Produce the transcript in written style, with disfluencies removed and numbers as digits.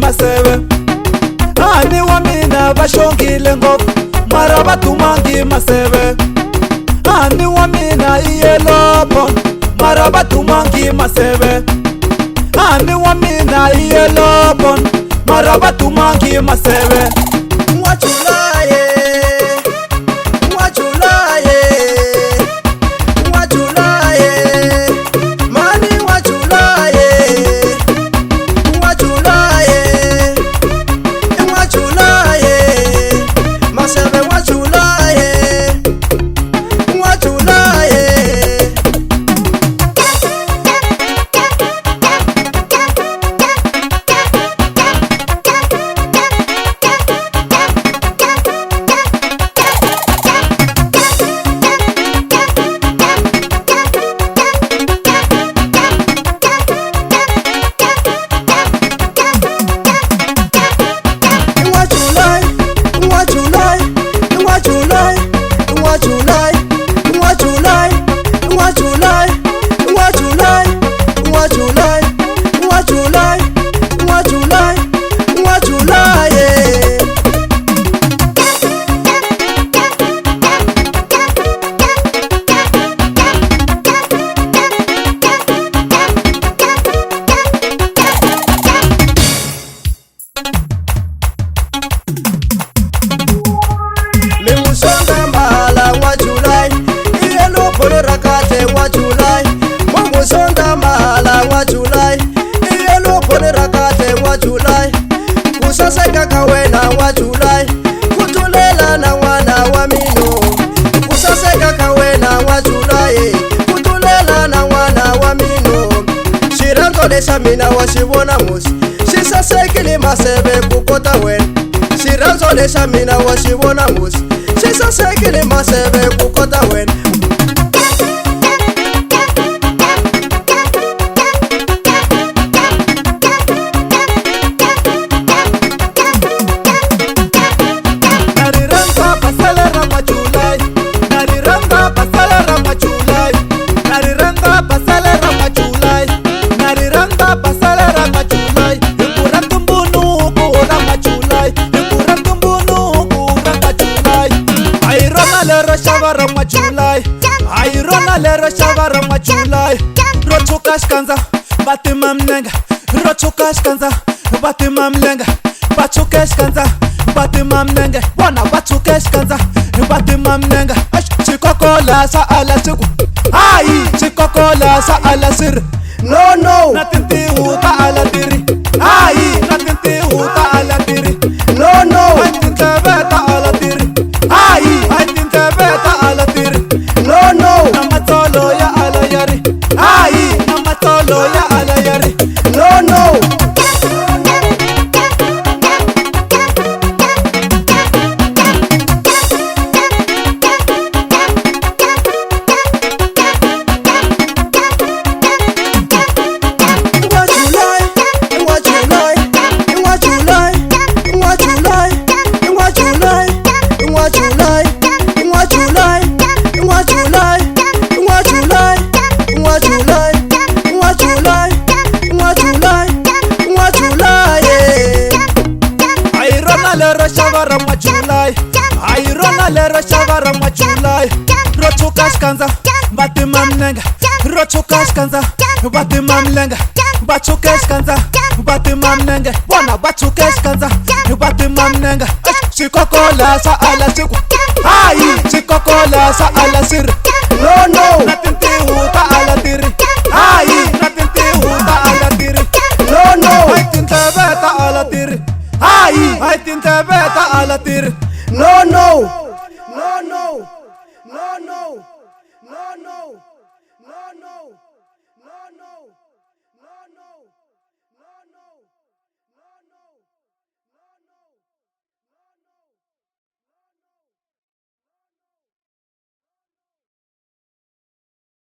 maseve. Ani wa mina bashongile ngopfu mara batumangi maseve. Ani wa mina iyelopo mara batumangi maseve. Ani wa mina iyelopo mara batumangi maseve. Mwachulaye, mwachulaye, mwachulaye, mani mwachulaye, mwachulaye, mwachulaye, masebe mwachulaye, mwachulaye. Sonda mala wa July, iyelo pole rakate wa July. Mungu sonda mala wa July, iyelo pole rakate wa July. Kusaseka kawena wa July, kutulela na wana wa mino. Kusaseka kawena wa July, kutulela na wana wa mino. Shirango de shamina wa shibona musi, shisasekili masebe kukota wen. Shirango de shamina wa shibona musi, Sisa sekele masebe kukota wen. Nariranga pasalera machulai, nariranga pasalera machulai, nariranga pasalera machulai, nariranga pasalera machulai. Ikurantumbunu kura machulai, ikurantumbunu kura machulai. Ayrona lera shavara machulai, ayrona lera shavara machulai. Rochukash kanza, batima mlenga. Rochukash kanza, batima mlenga. Bachukash kanza, batima mlenga. Wana bachukash kanza, batima mlenga. Chikokola sa ala siku, ai chikokola sa ala sir. No no, Natinti uta ala tiri, ai natinti uta ala tiri. no no, Natinti beta ala tiri, ai natinti beta ala tiri. no no, Namatolo ya ala yari, ai namatolo ya ala yari. no no. Shavara machulai, ayrona lera shavara machulai. Rochukash kanza, batima mlenga. Rochukash kanza, batima mlenga. Bachukash kanza, batima mlenga. Wana bachukash kanza, batima mlenga. Chikokola sa ala siku, ai chikokola sa ala sir. No no, Natinti uta ala tiri, ai natinti uta ala tiri. no no, Aitinta beta ala tiri, ai aitinta beta ala tiri. no no.